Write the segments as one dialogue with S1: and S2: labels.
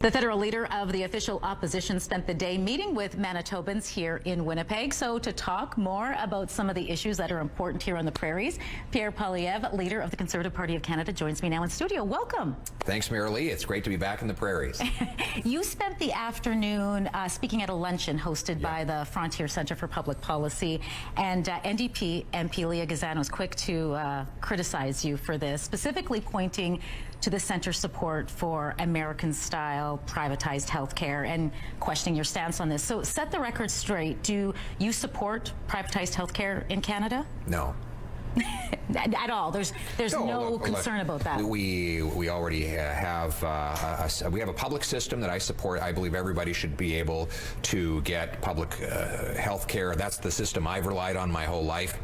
S1: The federal leader of the official opposition spent the day meeting with Manitobans here in Winnipeg. So to talk more about some of the issues that are important here on the prairies, Pierre Poilievre, leader of the Conservative Party of Canada, joins me now in studio. Welcome.
S2: Thanks, Marilee. It's great to be back in the prairies.
S1: You spent the afternoon speaking at a luncheon hosted by the Frontier Centre for Public Policy, and NDP MP Leah Guzan was quick to criticize you for this, specifically pointing to the centre's support for American-style privatized health care and questioning your stance on this. So set the record straight. Do you support privatized health care in Canada?
S2: No.
S1: At all? There's no concern about that?
S2: We already have we have a public system that I support. I believe everybody should be able to get public health care. That's the system I've relied on my whole life.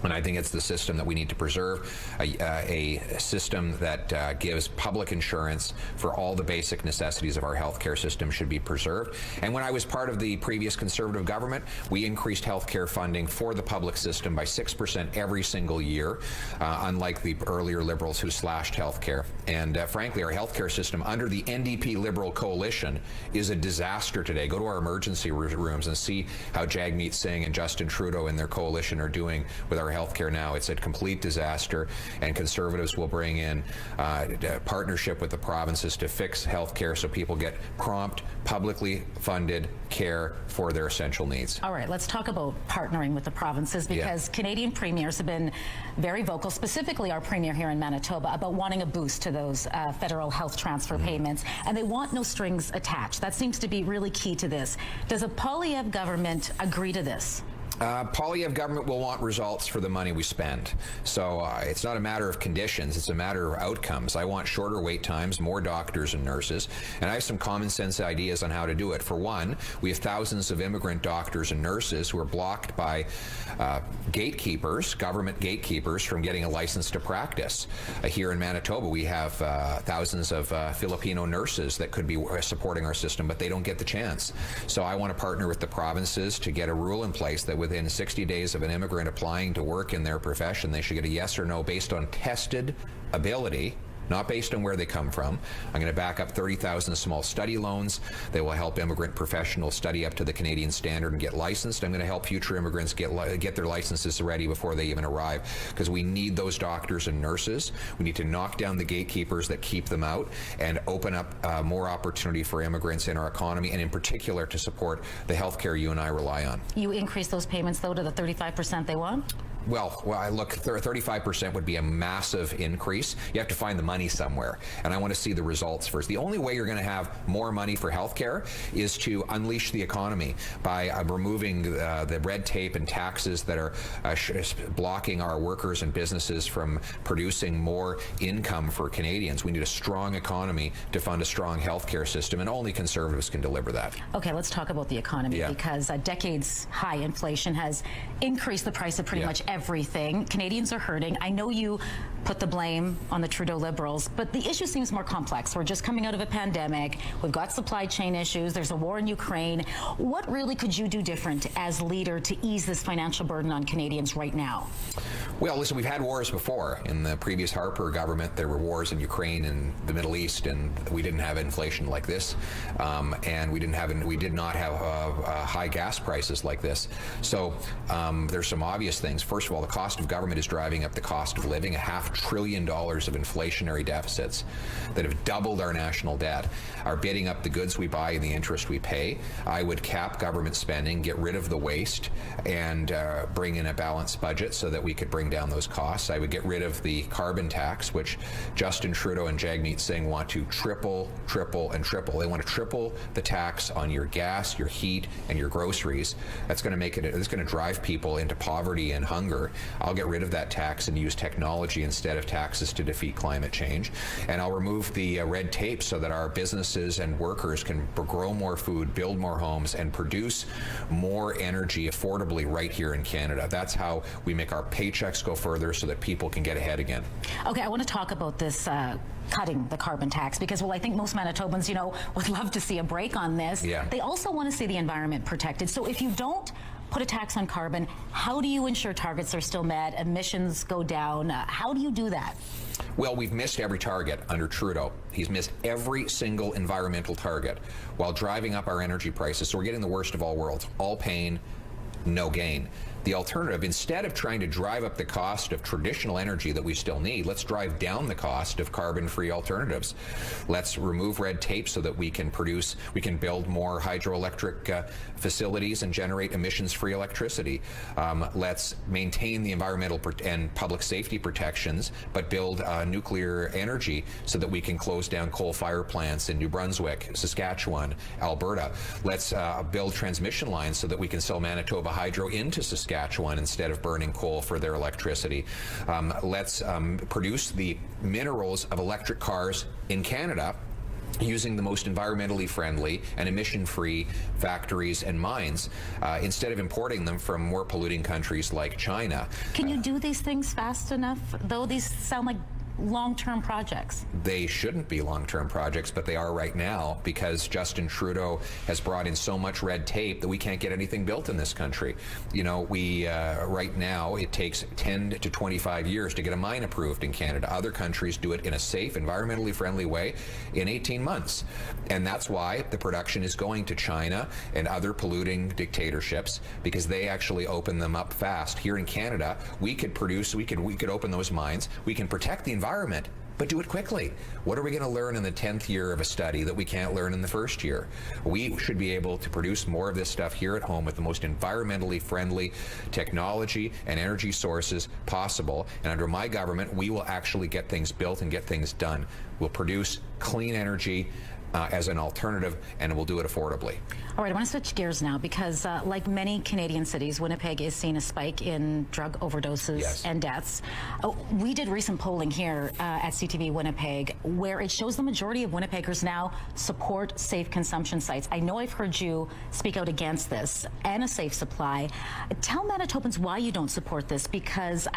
S2: And I think it's the system that we need to preserve, a system that gives public insurance for all the basic necessities of our healthcare system should be preserved. And when I was part of the previous Conservative government, we increased healthcare funding for the public system by 6% every single year, unlike the earlier Liberals who slashed healthcare. And frankly, our healthcare system under the NDP Liberal coalition is a disaster today. Go to our emergency rooms and see how Jagmeet Singh and Justin Trudeau and their coalition are doing with our healthcare now. It's a complete disaster, and Conservatives will bring in a partnership with the provinces to fix healthcare so people get prompt, publicly funded care for their essential needs.
S1: All right, let's talk about partnering with the provinces, because Canadian premiers have been very vocal, specifically our premier here in Manitoba, about wanting a boost to those federal health transfer payments, and they want no strings attached. That seems to be really key to this. Does a Poilievre government agree to this?
S2: Poilievre government will want results for the money we spend. So it's not a matter of conditions, it's a matter of outcomes. I want shorter wait times, more doctors and nurses, and I have some common sense ideas on how to do it. For one, we have thousands of immigrant doctors and nurses who are blocked by gatekeepers, government gatekeepers, from getting a license to practice. Here in Manitoba, we have thousands of Filipino nurses that could be supporting our system, but they don't get the chance. So I want to partner with the provinces to get a rule in place that within 60 days of an immigrant applying to work in their profession, they should get a yes or no based on tested ability, not based on where they come from. I'm going to back up 30,000 small study loans. They will help immigrant professionals study up to the Canadian standard and get licensed. I'm going to help future immigrants get their licenses ready before they even arrive, because we need those doctors and nurses. We need to knock down the gatekeepers that keep them out and open up more opportunity for immigrants in our economy, and in particular to support the health care you and I rely on.
S1: You increase those payments, though, to the 35% they want?
S2: Well, look, 35% would be a massive increase. You have to find the money somewhere, and I want to see the results first. The only way you're going to have more money for healthcare is to unleash the economy by removing the red tape and taxes that are blocking our workers and businesses from producing more income for Canadians. We need a strong economy to fund a strong healthcare system, and only Conservatives can deliver that.
S1: Okay, let's talk about the economy, because decades high inflation has increased the price of pretty much everything. Canadians are hurting. I know you put the blame on the Trudeau Liberals, but the issue seems more complex. We're just coming out of a pandemic. We've got supply chain issues. There's a war in Ukraine. What really could you do different as leader to ease this financial burden on Canadians right now?
S2: Well, listen, we've had wars before. In the previous Harper government, there were wars in Ukraine and the Middle East, and we didn't have inflation like this, and we did not have high gas prices like this. So there's some obvious things. First of all, the cost of government is driving up the cost of living. $500 billion of inflationary deficits that have doubled our national debt are bidding up the goods we buy and the interest we pay. I would cap government spending, get rid of the waste, and bring in a balanced budget so that we could bring down those costs. I would get rid of the carbon tax, which Justin Trudeau and Jagmeet Singh want to triple, and triple. They want to triple the tax on your gas, your heat, and your groceries. That's going to make it. It's going to drive people into poverty and hunger. I'll get rid of that tax and use technology instead of taxes to defeat climate change. And I'll remove the red tape so that our businesses and workers can grow more food, build more homes, and produce more energy affordably right here in Canada. That's how we make our paychecks go further so that people can get ahead again.
S1: Okay, I want to talk about this cutting the carbon tax, because, well, I think most Manitobans, would love to see a break on this. They also want to see the environment protected. So if you don't put a tax on carbon, how do you ensure targets are still met, emissions go down? How do you do that?
S2: Well, we've missed every target under Trudeau. He's missed every single environmental target while driving up our energy prices. So we're getting the worst of all worlds. All pain, no gain. The alternative, instead of trying to drive up the cost of traditional energy that we still need, let's drive down the cost of carbon-free alternatives. Let's remove red tape so that we can build more hydroelectric facilities and generate emissions-free electricity. Let's maintain the environmental and public safety protections, but build nuclear energy so that we can close down coal-fired plants in New Brunswick, Saskatchewan, Alberta. Let's build transmission lines so that we can sell Manitoba Hydro into Saskatchewan instead of burning coal for their electricity. Let's produce the minerals of electric cars in Canada using the most environmentally friendly and emission-free factories and mines instead of importing them from more polluting countries like China.
S1: Can you do these things fast enough, though? These sound like long-term projects.
S2: They shouldn't be long-term projects, but they are right now because Justin Trudeau has brought in so much red tape that we can't get anything built in this country. You know, right now it takes 10 to 25 years to get a mine approved in Canada. Other countries do it in a safe, environmentally friendly way in 18 months. And that's why the production is going to China and other polluting dictatorships, because they actually open them up fast. Here in Canada, we could open those mines, we can protect the environment, but do it quickly. What are we going to learn in the 10th year of a study that we can't learn in the first year? We should be able to produce more of this stuff here at home with the most environmentally friendly technology and energy sources possible. And under my government, we will actually get things built and get things done. We'll produce clean energy as an alternative, and we'll do it affordably.
S1: All right, I want to switch gears now because like many Canadian cities, Winnipeg is seeing a spike in drug overdoses and deaths. We did recent polling here at CTV Winnipeg where it shows the majority of Winnipeggers now support safe consumption sites. I know I've heard you speak out against this and a safe supply. Tell Manitobans why you don't support this, because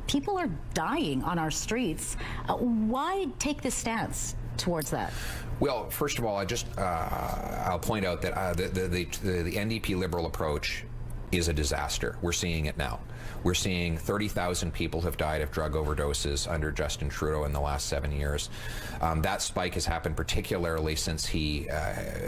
S1: people are dying on our streets. Why take this stance towards that?
S2: Well, first of all, I'll point out that the NDP Liberal approach is a disaster. We're seeing it now. We're seeing 30,000 people have died of drug overdoses under Justin Trudeau in the last 7 years. That spike has happened particularly since he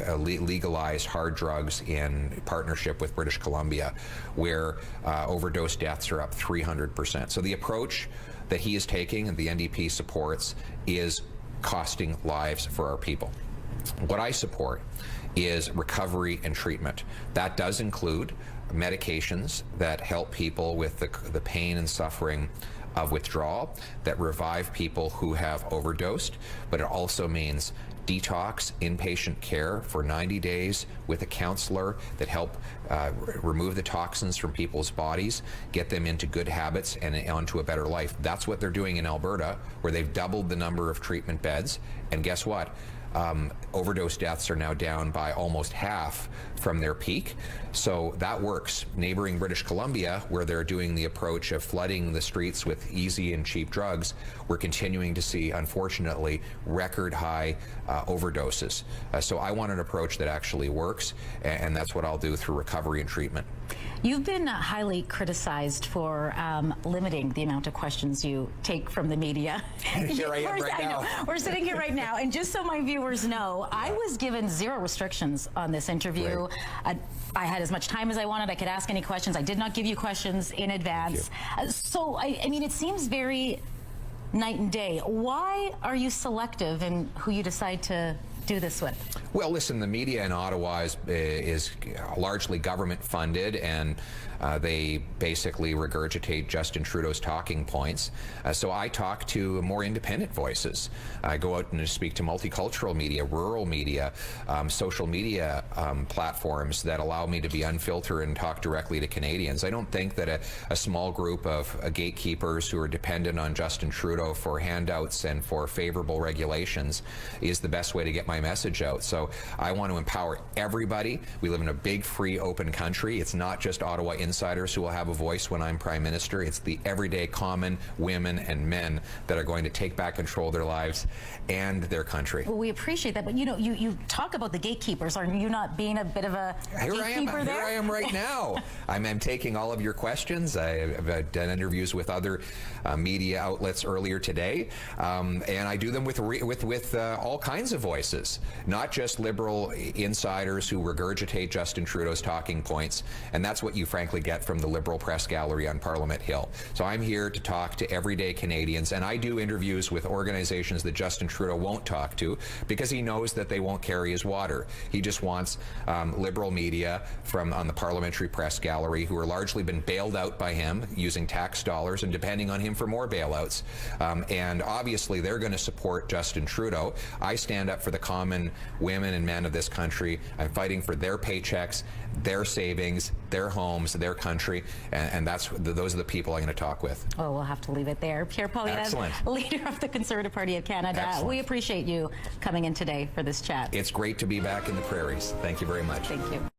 S2: legalized hard drugs in partnership with British Columbia, where overdose deaths are up 300%. So the approach that he is taking and the NDP supports is costing lives for our people. What I support is recovery and treatment. That does include medications that help people with the pain and suffering of withdrawal, that revive people who have overdosed, but it also means detox, inpatient care for 90 days with a counselor that help remove the toxins from people's bodies, get them into good habits and onto a better life. That's what they're doing in Alberta, where they've doubled the number of treatment beds. And guess what? Overdose deaths are now down by almost half from their peak. So that works. Neighboring British Columbia, where they're doing the approach of flooding the streets with easy and cheap drugs, we're continuing to see, unfortunately, record high overdoses. So I want an approach that actually works, and that's what I'll do through recovery and treatment.
S1: You've been highly criticized for limiting the amount of questions you take from the media.
S2: Here I am right now.
S1: We're sitting here right now, and just so my viewers know, I was given 0 restrictions on this interview. I had as much time as I wanted. I could ask any questions. I did not give you questions in advance. So, I mean, it seems very night and day. Why are you selective in who you decide to do this with?
S2: Well, listen, the media in Ottawa is largely government funded, and they basically regurgitate Justin Trudeau's talking points. So I talk to more independent voices. I go out and speak to multicultural media, rural media, social media platforms that allow me to be unfiltered and talk directly to Canadians. I don't think that a small group of gatekeepers who are dependent on Justin Trudeau for handouts and for favorable regulations is the best way to get my my message out. So I want to empower everybody. We live in a big, free, open country. It's not just Ottawa insiders who will have a voice when I'm Prime Minister. It's the everyday common women and men that are going to take back control of their lives and their country.
S1: Well, we appreciate that, but you know, you talk about the gatekeepers. Are you not being a bit of a gatekeeper there?
S2: Here I am right now. I'm taking all of your questions. I've done interviews with other media outlets earlier today, and I do them with all kinds of voices, not just Liberal insiders who regurgitate Justin Trudeau's talking points, and that's what you frankly get from the Liberal press gallery on Parliament Hill. So I'm here to talk to everyday Canadians, and I do interviews with organizations that Justin Trudeau won't talk to because he knows that they won't carry his water. He just wants Liberal media on the parliamentary press gallery who are largely been bailed out by him using tax dollars and depending on him for more bailouts. And obviously they're going to support Justin Trudeau. I stand up for the common women and men of this country. I'm fighting for their paychecks, their savings, their homes, their country, and those are the people I'm going to talk with.
S1: Oh, we'll have to leave it there. Pierre Poilievre, leader of the Conservative Party of Canada.
S2: Excellent.
S1: We appreciate you coming in today for this chat.
S2: It's great to be back in the prairies. Thank you very much.
S1: Thank you.